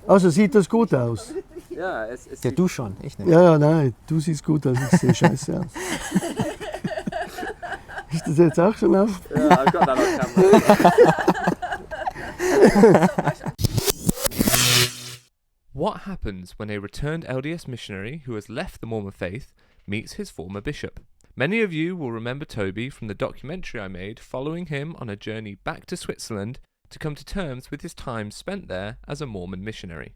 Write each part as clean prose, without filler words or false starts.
Also sieht das gut aus? Ja, Ja, du schon, ich nicht. Ja, nein, du siehst gut aus, ich sehe scheiße aus. Ist das jetzt auch schon auf? Yeah, I've got that on camera. What happens when a returned LDS missionary who has left the Mormon faith meets his former bishop? Many of you will remember Toby from the documentary I made following him on a journey back to Switzerland to come to terms with his time spent there as a Mormon missionary.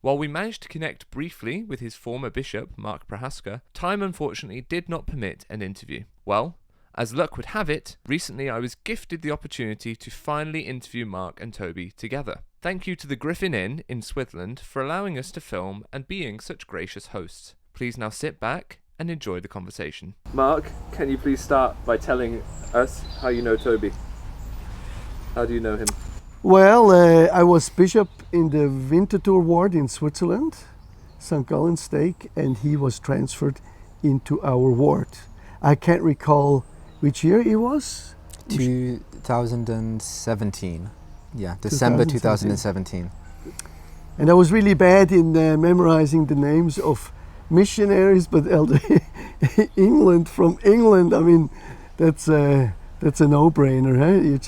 While we managed to connect briefly with his former bishop, Mark Prohaska, time unfortunately did not permit an interview. Well, as luck would have it, recently I was gifted the opportunity to finally interview Mark and Toby together. Thank you to the Griffin Inn in Swithland for allowing us to film and being such gracious hosts. Please now sit back and enjoy the conversation. Mark, can you please start by telling us how you know Toby? How do you know him? Well, I was bishop in the Winterthur ward in Switzerland, St. Gallen stake, and he was transferred into our ward. I can't recall which year it was. 2017. Yeah, December 2017. And I was really bad in memorizing the names of missionaries, but England, from England, I mean, that's a no-brainer, huh? You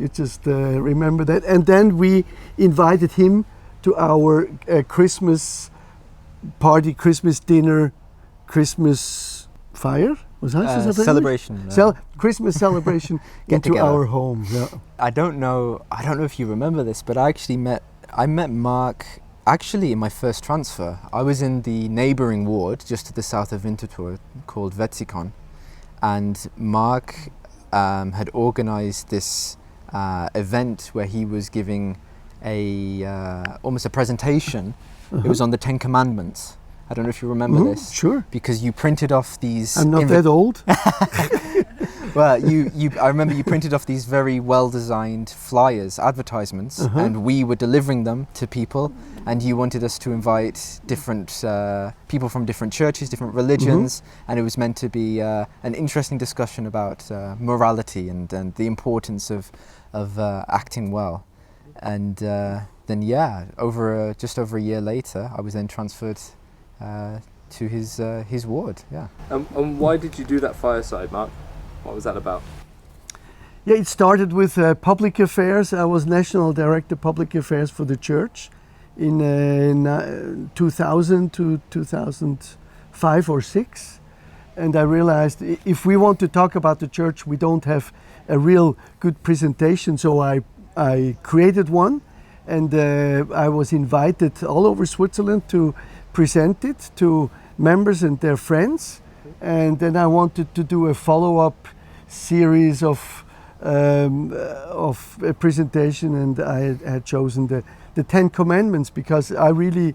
just remember that. And then we invited him to our Christmas party, Christmas dinner, Christmas fire. Was that celebration? Christmas celebration into together. Our home. Yeah. I don't know if you remember this, but I met Mark actually in my first transfer. I was in the neighbouring ward just to the south of Winterthur called Wetzikon, and Mark had organised this event where he was giving almost a presentation. It was on the 10 Commandments. I don't know if you remember this. Sure. Because you printed off these... I'm not that old. Well, I remember you printed off these very well-designed flyers, advertisements, and we were delivering them to people, and you wanted us to invite different people from different churches, different religions, and it was meant to be an interesting discussion about morality and the importance of acting well. And then, just over a year later, I was then transferred to his ward. Yeah. And why did you do that fireside, Mark? What was that about? Yeah, it started with public affairs. I was National Director Public Affairs for the church in 2000 to 2005 or 6. And I realized if we want to talk about the church, we don't have a real good presentation. So I created one, and I was invited all over Switzerland to present it to members and their friends. And then I wanted to do a follow-up series of a presentation, and I had chosen the 10 Commandments because I really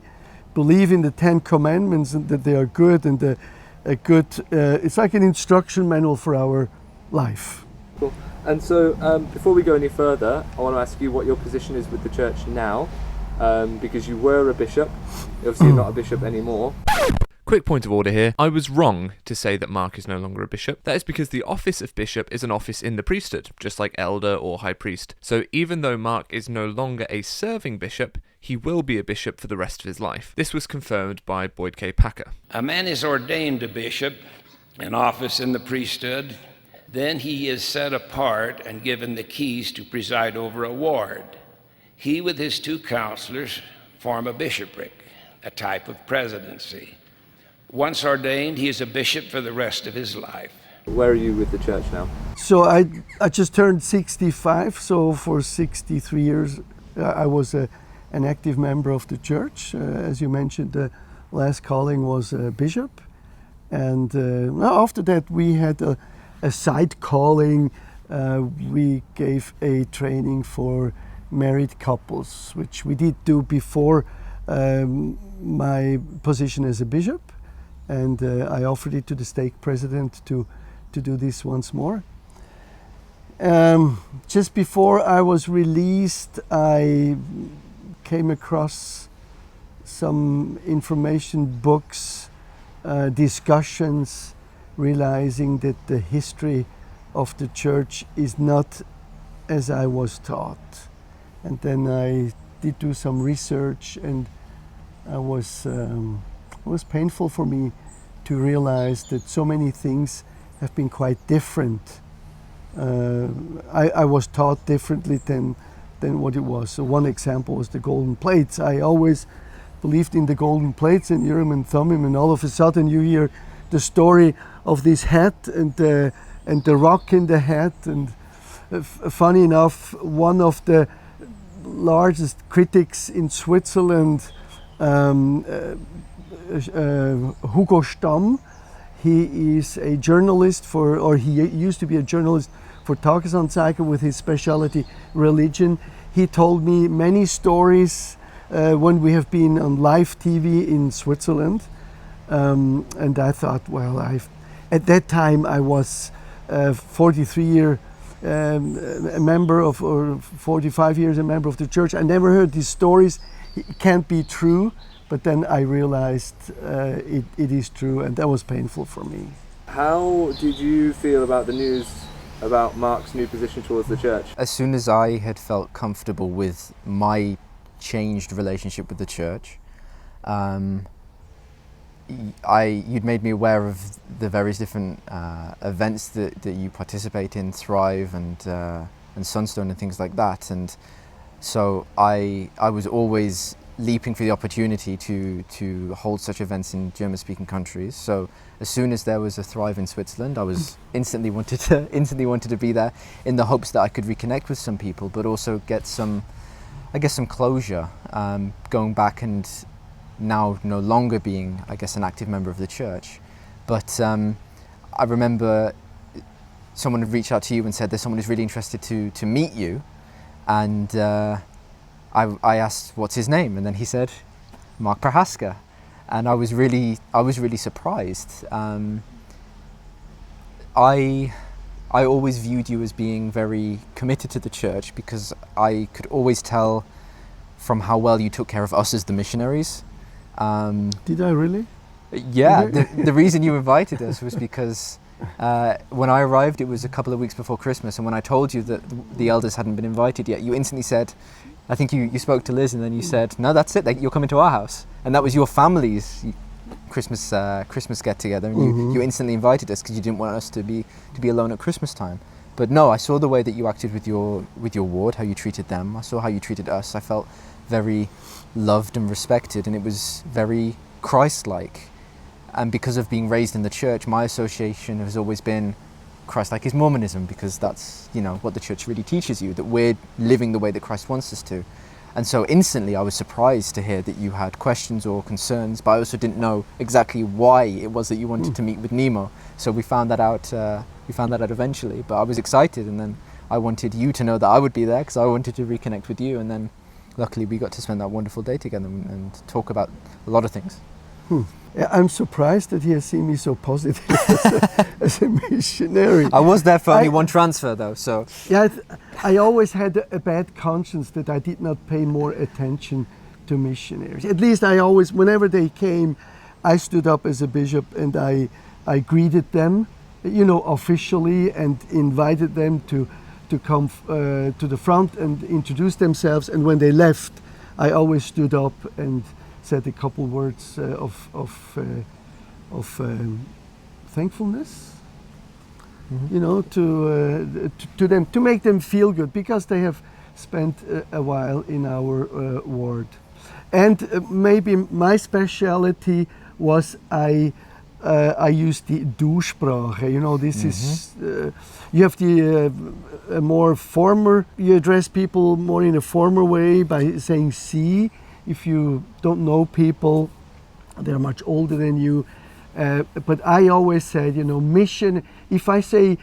believe in the 10 Commandments and that they are good, and it's like an instruction manual for our life. Cool. And so before we go any further, I want to ask you what your position is with the church now, because you were a bishop. Obviously you're not a bishop anymore. Quick point of order here. I was wrong to say that Mark is no longer a bishop. That is because the office of bishop is an office in the priesthood, just like elder or high priest. So even though Mark is no longer a serving bishop, he will be a bishop for the rest of his life. This was confirmed by Boyd K. Packer. A man is ordained a bishop, an office in the priesthood. Then he is set apart and given the keys to preside over a ward. He with his 2 counselors form a bishopric, a type of presidency. Once ordained, he is a bishop for the rest of his life. Where are you with the church now? So I just turned 65, so for 63 years I was an active member of the church. As you mentioned, the last calling was bishop. And after that we had a side calling. We gave a training for married couples, which we did do before my position as a bishop. And I offered it to the stake president to do this once more. Just before I was released, I came across some information books, discussions, realizing that the history of the church is not as I was taught. And then I did do some research, and it was painful for me to realize that so many things have been quite different. I was taught differently than what it was. So one example was the golden plates. I always believed in the golden plates and Urim and Thummim, and all of a sudden you hear the story of this hat and the rock in the hat. And funny enough, one of the largest critics in Switzerland, Hugo Stamm, he is a journalist he used to be a journalist for Tagesanzeiger with his specialty religion. He told me many stories when we have been on live TV in Switzerland, and I thought, well, at that time I was 43 year a member of, or 45 years a member of the church. I never heard these stories. It can't be true. But then I realized it is true, and that was painful for me. How did you feel about the news about Mark's new position towards the church? As soon as I had felt comfortable with my changed relationship with the church, you'd made me aware of the various different events that you participate in, Thrive and Sunstone and things like that. And so I was always leaping for the opportunity to hold such events in German-speaking countries. So as soon as there was a Thrive in Switzerland, I was instantly wanted to be there, in the hopes that I could reconnect with some people, but also get some closure, going back and now no longer being, I guess, an active member of the church. But I remember someone had reached out to you and said there's someone who's really interested to meet you, and I asked what's his name, and then he said Mark Prohaska, and I was really surprised. I always viewed you as being very committed to the church, because I could always tell from how well you took care of us as the missionaries. Did I really? Yeah, the reason you invited us was because when I arrived, it was a couple of weeks before Christmas, and when I told you that the elders hadn't been invited yet, you instantly said, I think you spoke to Liz, and then you said, no, that's it, you're coming to our house. And that was your family's Christmas get-together, and you instantly invited us because you didn't want us to be alone at Christmas time. But no, I saw the way that you acted with your ward, how you treated them. I saw how you treated us. I felt very loved and respected, and it was very Christ-like. And because of being raised in the church, my association has always been Christ-like is Mormonism, because that's, what the church really teaches you, that we're living the way that Christ wants us to. And so instantly I was surprised to hear that you had questions or concerns, but I also didn't know exactly why it was that you wanted to meet with Nemo. So we found that out eventually, but I was excited, and then I wanted you to know that I would be there, because I wanted to reconnect with you, and then luckily we got to spend that wonderful day together and talk about a lot of things. Yeah, I'm surprised that he has seen me so positive as a missionary. I was there for only one transfer, though, so... Yeah, I always had a bad conscience that I did not pay more attention to missionaries. At least I always, whenever they came, I stood up as a bishop and I greeted them, officially, and invited them to come to the front and introduce themselves. And when they left, I always stood up and said a couple words of thankfulness, to them, to make them feel good, because they have spent a while in our ward. And maybe my speciality was I used the Du-Sprache. This is you have the a more former. You address people more in a former way by saying Sie. If you don't know people, they're much older than you. But I always said, mission. If I say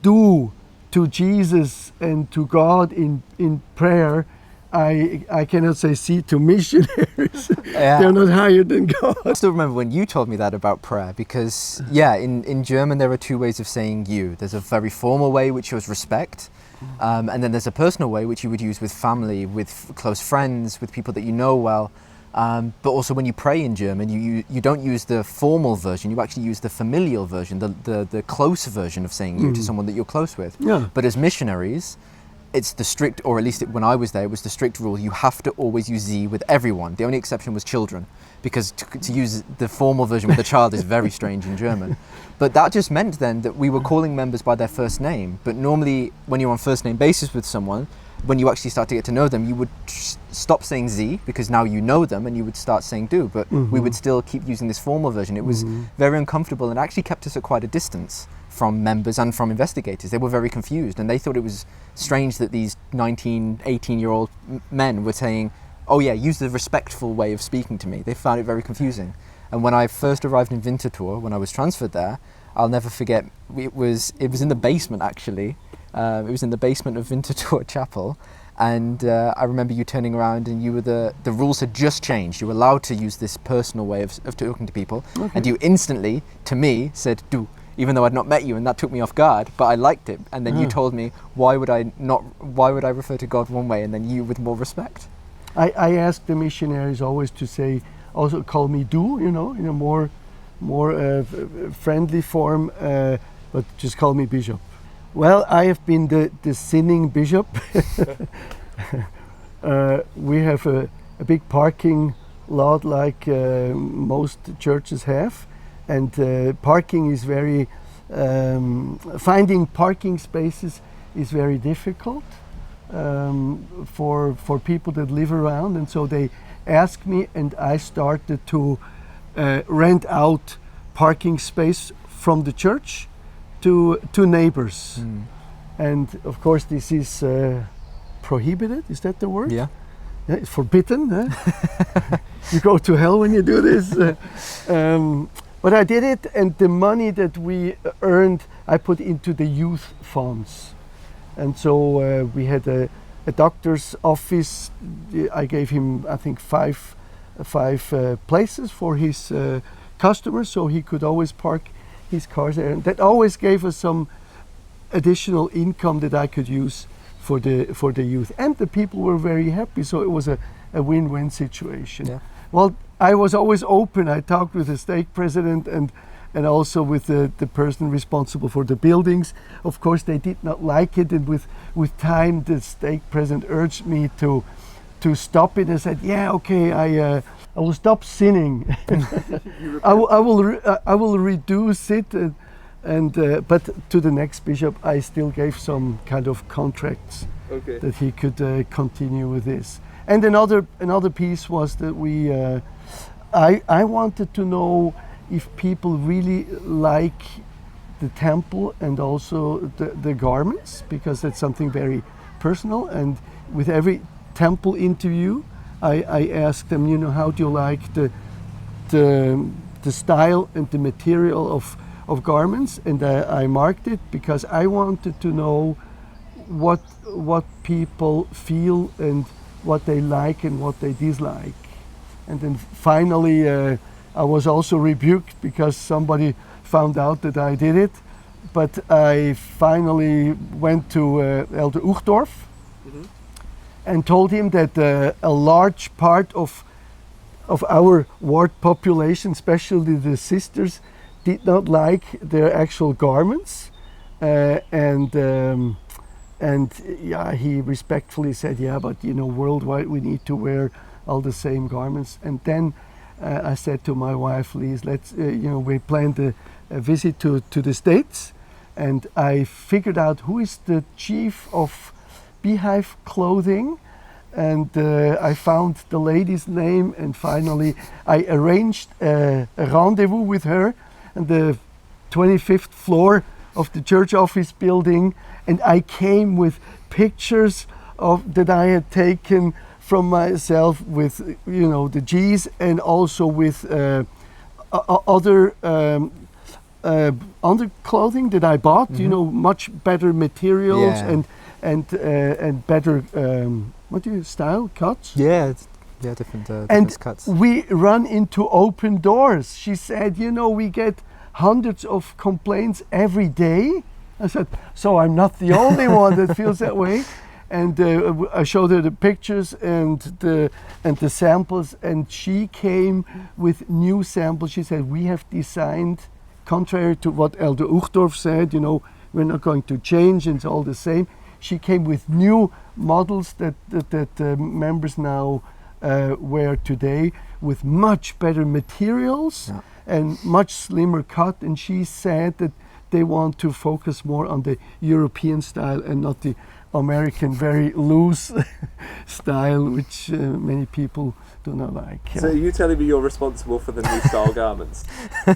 du to Jesus and to God in prayer, I cannot say Sie to missionaries. Yeah. They're not higher than God. I still remember when you told me that about prayer, because in German there are two ways of saying you. There's a very formal way, which shows respect. And then there's a personal way, which you would use with family, with close friends, with people that you know well. But also when you pray in German, you don't use the formal version, you actually use the familial version, the close version of saying you to someone that you're close with. Yeah. But as missionaries, it's the strict, or at least when I was there, it was the strict rule. You have to always use Sie with everyone. The only exception was children, because to use the formal version with a child is very strange in German. But that just meant then that we were calling members by their first name. But normally, when you're on first name basis with someone, when you actually start to get to know them, you would stop saying Sie, because now you know them, and you would start saying Du. But we would still keep using this formal version. It was very uncomfortable, and actually kept us at quite a distance from members and from investigators. They were very confused, and they thought it was strange that these 19, 18-year-old men were saying, oh yeah, use the respectful way of speaking to me. They found it very confusing. And when I first arrived in Winterthur, when I was transferred there, I'll never forget, it was in the basement actually. It was in the basement of Winterthur Chapel, and I remember you turning around, and you were the rules had just changed. You were allowed to use this personal way of talking to people, and you instantly, to me, said Du, even though I'd not met you, and that took me off guard, but I liked it. And then you told me, why would I refer to God one way and then you with more respect? I asked the missionaries always to say, also call me Du, in a more friendly form, but just call me Bishop. Well, I have been the sinning bishop. We have a big parking lot like most churches have, and parking is very, finding parking spaces is very difficult for people that live around, and so they asked me, and I started to rent out parking space from the church to neighbors. And of course this is prohibited, is that the word? Yeah. Yeah, it's forbidden. You go to hell when you do this. But I did it, and the money that we earned I put into the youth funds. And so we had a doctor's office. I gave him, I think, five places for his customers, so he could always park his cars there. And that always gave us some additional income that I could use for the youth. And the people were very happy, so it was a win-win situation. Yeah. Well, I was always open. I talked with the stake president and also with the person responsible for the buildings. Of course, they did not like it, and with time, the stake president urged me to stop it. I said, yeah, okay, I will stop sinning. I will reduce it, but to the next bishop, I still gave some kind of contracts that he could continue with this. And another piece was that I wanted to know if people really like the temple and also the garments, because that's something very personal. And with every temple interview, I asked them, how do you like the style and the material of garments? And I marked it because I wanted to know what people feel and what they like and what they dislike. And then finally I was also rebuked because somebody found out that I did it. But I finally went to Elder Uchtdorf and told him that a large part of our ward population, especially the sisters, did not like their actual garments. And yeah, he respectfully said, yeah, but worldwide we need to wear all the same garments. And then I said to my wife, Liz, let's, we planned a visit to the States, and I figured out who is the chief of Beehive Clothing, and I found the lady's name, and finally I arranged a rendezvous with her on the 25th floor of the church office building, and I came with pictures that I had taken from myself with the G's, and also with other underclothing that I bought, much better materials and better style cuts. Yeah, different cuts. We run into open doors. She said, we get hundreds of complaints every day. I said, so I'm not the only one that feels that way. And I showed her the pictures and the samples, and she came with new samples. She said, we have designed, contrary to what Elder Uchtdorf said, we're not going to change, it's all the same. she came with new models that members now wear today, with much better materials and much slimmer cut. And she said that they want to focus more on the European style and not the American very loose style, which many people do not like. So are you telling me you're responsible for the new style garments?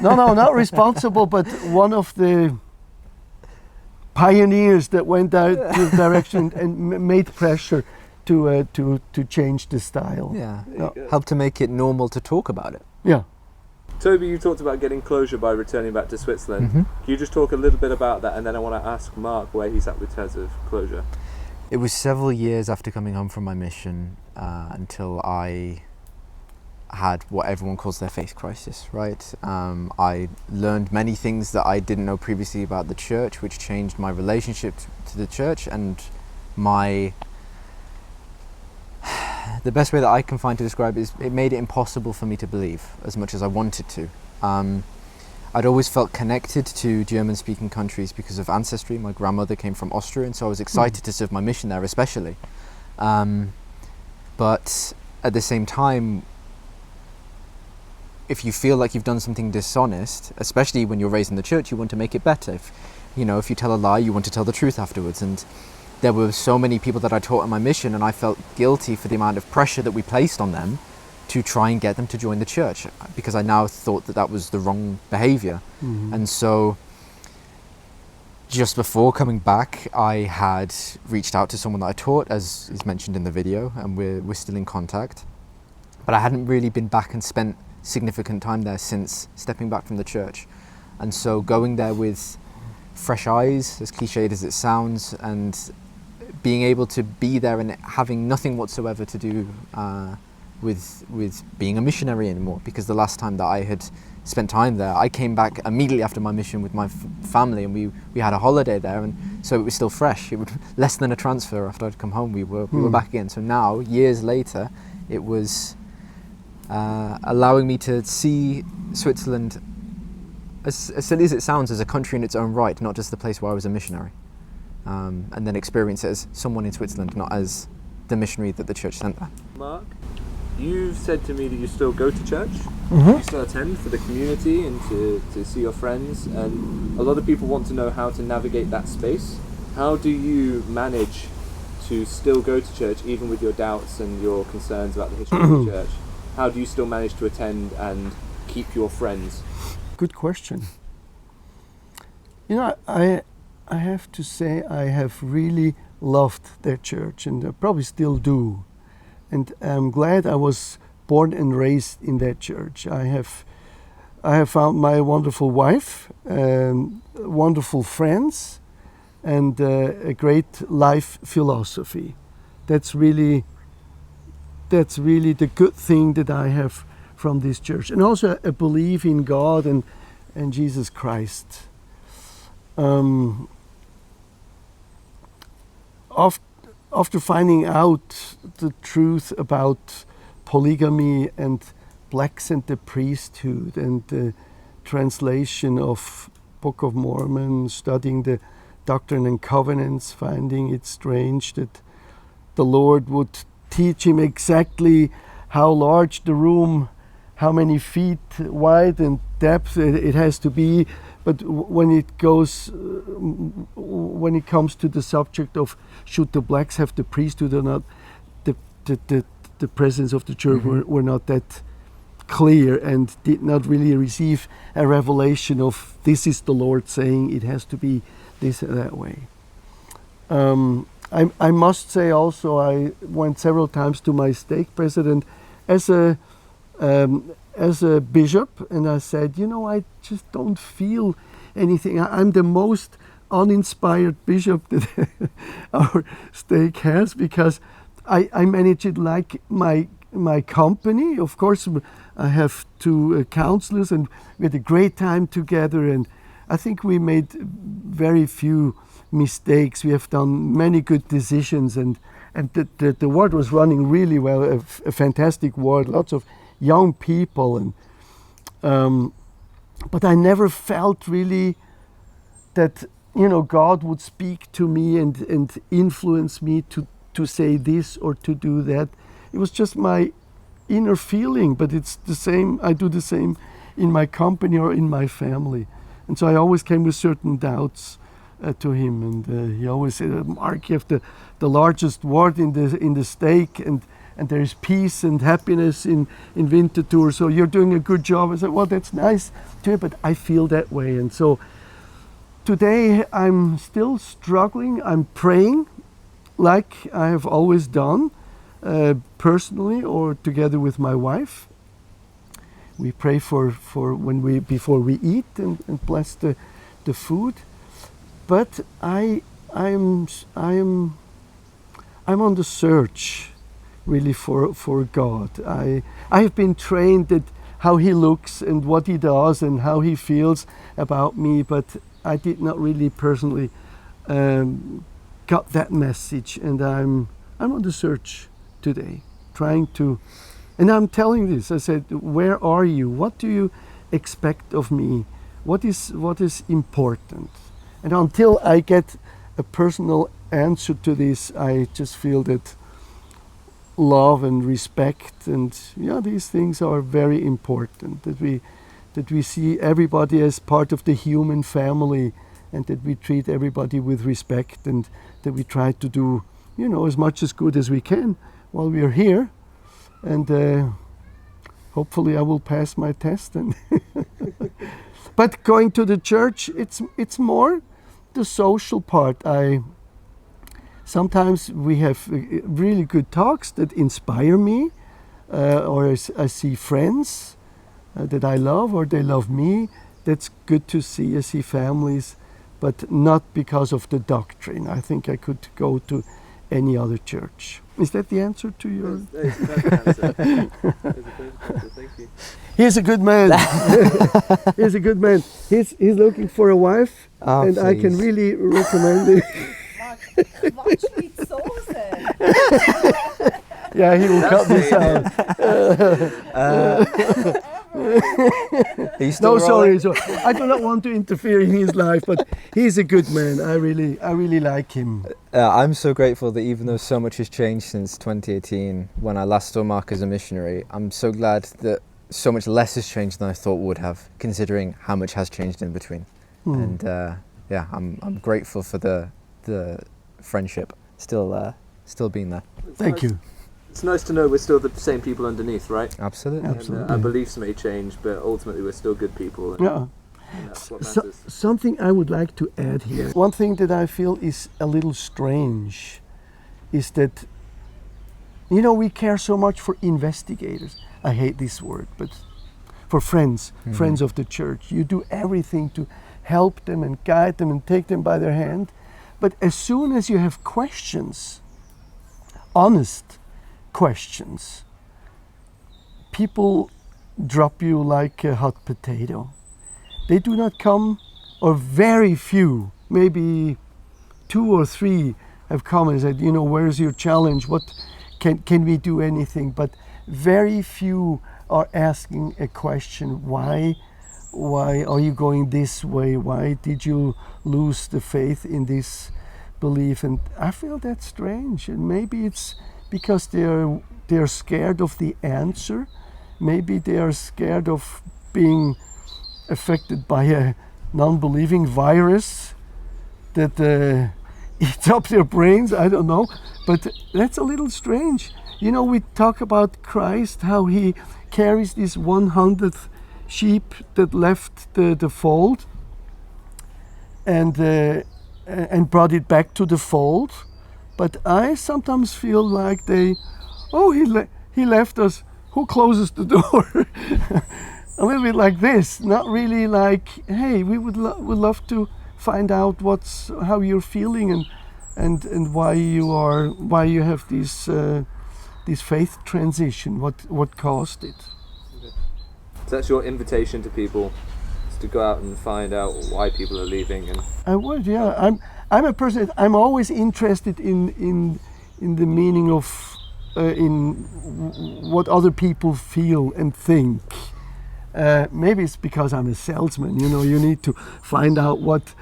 No, not responsible, but one of the pioneers that went out to the direction and made pressure to change the style. Yeah, help to make it normal to talk about it. Yeah. Toby, you talked about getting closure by returning back to Switzerland. Can you just talk a little bit about that, and then I want to ask Mark where he's at with terms of closure. It was several years after coming home from my mission until I had what everyone calls their faith crisis, right? I learned many things that I didn't know previously about the church, which changed my relationship to the church, and the best way that I can find to describe it is it made it impossible for me to believe as much as I wanted to. I'd always felt connected to German-speaking countries because of ancestry. My grandmother came from Austria, and so I was excited to serve my mission there especially. But at the same time, if you feel like you've done something dishonest, especially when you're raised in the church, you want to make it better. If you tell a lie, you want to tell the truth afterwards. And there were so many people that I taught in my mission, and I felt guilty for the amount of pressure that we placed on them to try and get them to join the church, because I now thought that that was the wrong behavior. And so just before coming back, I had reached out to someone that I taught, as is mentioned in the video, and we're still in contact. But I hadn't really been back and spent significant time there since stepping back from the church. And so going there with fresh eyes, as cliched as it sounds, and being able to be there and having nothing whatsoever to do with being a missionary anymore, because the last time that I had spent time there, I came back immediately after my mission with my family, and we had a holiday there, and so it was still fresh. It was less than a transfer. After I'd come home, we were back again. So now, years later, it was allowing me to see Switzerland, as silly as it sounds, as a country in its own right, not just the place where I was a missionary, and then experience it as someone in Switzerland, not as the missionary that the church sent there. Mark, you've said to me that you still go to church, you still attend for the community and to see your friends, and a lot of people want to know how to navigate that space. How do you manage to still go to church even with your doubts and your concerns about the history of the church? How do you still manage to attend and keep your friends? Good question. I have to say I have really loved that church, and I probably still do. And I'm glad I was born and raised in that church. I have found my wonderful wife, wonderful friends, and a great life philosophy. That's really the good thing that I have from this church. And also a belief in God and Jesus Christ. After finding out the truth about polygamy and blacks and the priesthood and the translation of Book of Mormon, studying the Doctrine and Covenants, finding it strange that the Lord would teach him exactly how large the room, how many feet wide and depth it has to be. But when it comes to the subject of should the blacks have the priesthood or not, the presence of the church were not that clear and did not really receive a revelation of this is the Lord saying it has to be this or that way. I must say also I went several times to my stake president as a bishop, and I said, I just don't feel anything. I'm the most uninspired bishop that our stake has, because I manage it like my company. Of course, I have two counselors, and we had a great time together, and I think we made very few mistakes. We have done many good decisions, and the ward was running really well, a fantastic ward, lots of young people, and but I never felt really that God would speak to me and influence me to say this or to do that. It was just my inner feeling, but it's the same. I do the same in my company or in my family. And so I always came with certain doubts to him, and he always said, Mark, you have the largest ward in the stake, and there is peace and happiness in Winterthur, so you're doing a good job. I said, well, that's nice to hear, but I feel that way. And so today I'm still struggling. I'm praying like I have always done, personally or together with my wife. We pray for before we eat and bless the food. But I'm on the search, really, for God. I have been trained at how He looks and what He does and how He feels about me, but I did not really personally got that message, and I'm on the search today, trying to. And I'm telling this. I said, where are you? What do you expect of me? What is important? And until I get a personal answer to this, I just feel that love and respect and these things are very important. That we see everybody as part of the human family, and that we treat everybody with respect, and that we try to do as much as good as we can while we are here. And hopefully I will pass my test. And but going to the church, it's more the social part. Sometimes we have really good talks that inspire me, or I see friends that I love, or they love me. That's good to see. I see families, but not because of the doctrine. I think I could go to any other church. Is that the answer to your? That is a perfect answer. That is a perfect answer. Thank you. He's a good man. He's a good man. He's looking for a wife, and please. I can really recommend it. Watch sweet sauce. Yeah, he will cut this out. No, sorry. I do not want to interfere in his life, but he's a good man. I really like him. I'm so grateful that even though so much has changed since 2018, when I last saw Mark as a missionary, I'm so glad that so much less has changed than I thought would have, considering how much has changed in between. And I'm grateful for the friendship still being there. Thank you. It's nice to know we're still the same people underneath, right? Absolutely. And our beliefs may change, but ultimately we're still good people. And, Yeah. and that's what matters. Something I would like to add here. One thing that I feel is a little strange is that, we care so much for investigators. I hate this word, but for friends of the church. You do everything to help them and guide them and take them by their hand. But as soon as you have questions, honest questions, people drop you like a hot potato. They do not come, or very few, maybe 2 or 3 have come and said, where's your challenge? What can we do anything? But very few are asking a question. Why are you going this way? Why did you lose the faith in this belief? And I feel that's strange. And maybe it's because they're scared of the answer. Maybe they are scared of being affected by a non-believing virus that eats up their brains. I don't know, but that's a little strange. We talk about Christ, how he carries this 100th sheep that left the fold and brought it back to the fold. But I sometimes feel like he left us. Who closes the door? A little bit like this, not really like, hey, we would love to find out how you're feeling and why you have this faith transition. What caused it? So that's your invitation to people, is to go out and find out why people are leaving. And I would, yeah. I'm a person. I'm always interested in the meaning of in what other people feel and think. Maybe it's because I'm a salesman. You know, you need to find out what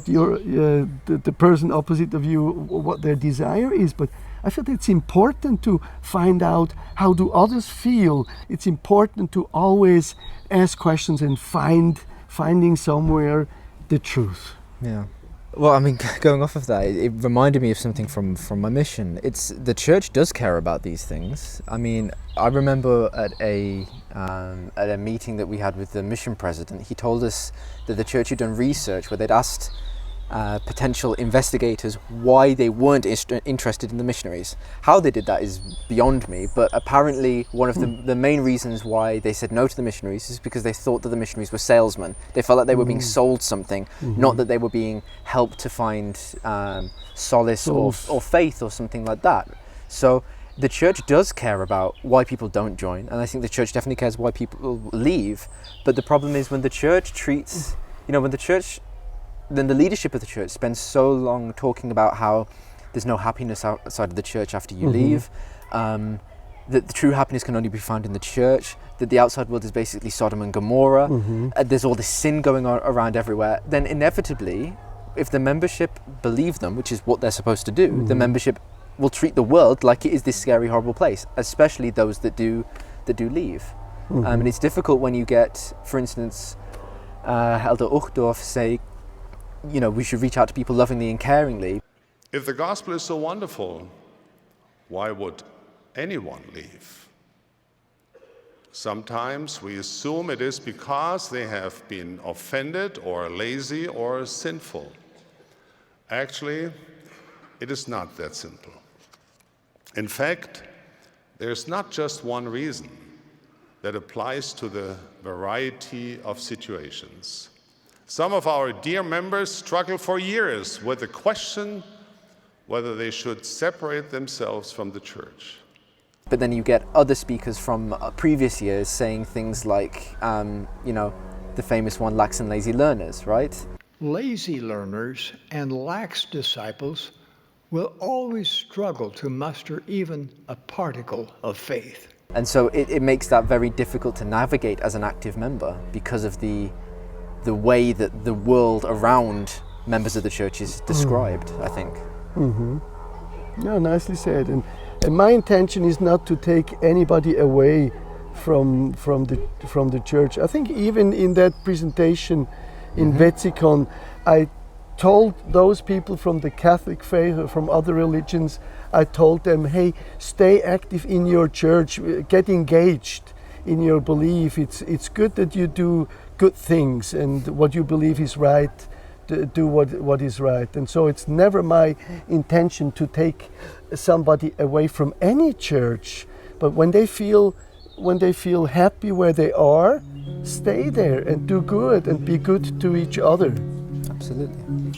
your the person opposite of you, what their desire is. But I feel it's important to find out how do others feel. It's important to always ask questions and finding somewhere the truth. Yeah. Well, I mean, going off of that, it reminded me of something from my mission. It's the church does care about these things. I mean, I remember at a meeting that we had with the mission president, he told us that the church had done research where they'd asked potential investigators why they weren't interested in the missionaries. How they did that is beyond me, but apparently one of the main reasons why they said no to the missionaries is because they thought that the missionaries were salesmen. They felt like they were being sold something, not that they were being helped to find solace or faith or something like that. So the church does care about why people don't join, and I think the church definitely cares why people leave. But the problem is when the church treats, then the leadership of the church spends so long talking about how there's no happiness outside of the church after you leave, that the true happiness can only be found in the church, that the outside world is basically Sodom and Gomorrah, there's all this sin going on around everywhere. Then inevitably, if the membership believe them, which is what they're supposed to do, the membership will treat the world like it is this scary, horrible place, especially those that do leave. And it's difficult when you get, for instance, Elder Uchtdorf say, we should reach out to people lovingly and caringly. If the gospel is so wonderful, why would anyone leave? Sometimes we assume it is because they have been offended or lazy or sinful. Actually, it is not that simple. In fact, there's not just one reason that applies to the variety of situations. Some of our dear members struggle for years with the question whether they should separate themselves from the church. But then you get other speakers from previous years saying things like, the famous one, lax and lazy learners, right? Lazy learners and lax disciples will always struggle to muster even a particle of faith. And so it makes that very difficult to navigate as an active member because of the way that the world around members of the church is described, I think. Yeah, nicely said. And my intention is not to take anybody away from the church. I think even in that presentation in Wetzikon, I told those people from the Catholic faith or from other religions, I told them, hey, stay active in your church, get engaged in your belief. It's good that you do good things and what you believe is right, do what is right. And so it's never my intention to take somebody away from any church, but when they feel happy where they are, stay there and do good and be good to each other. Absolutely.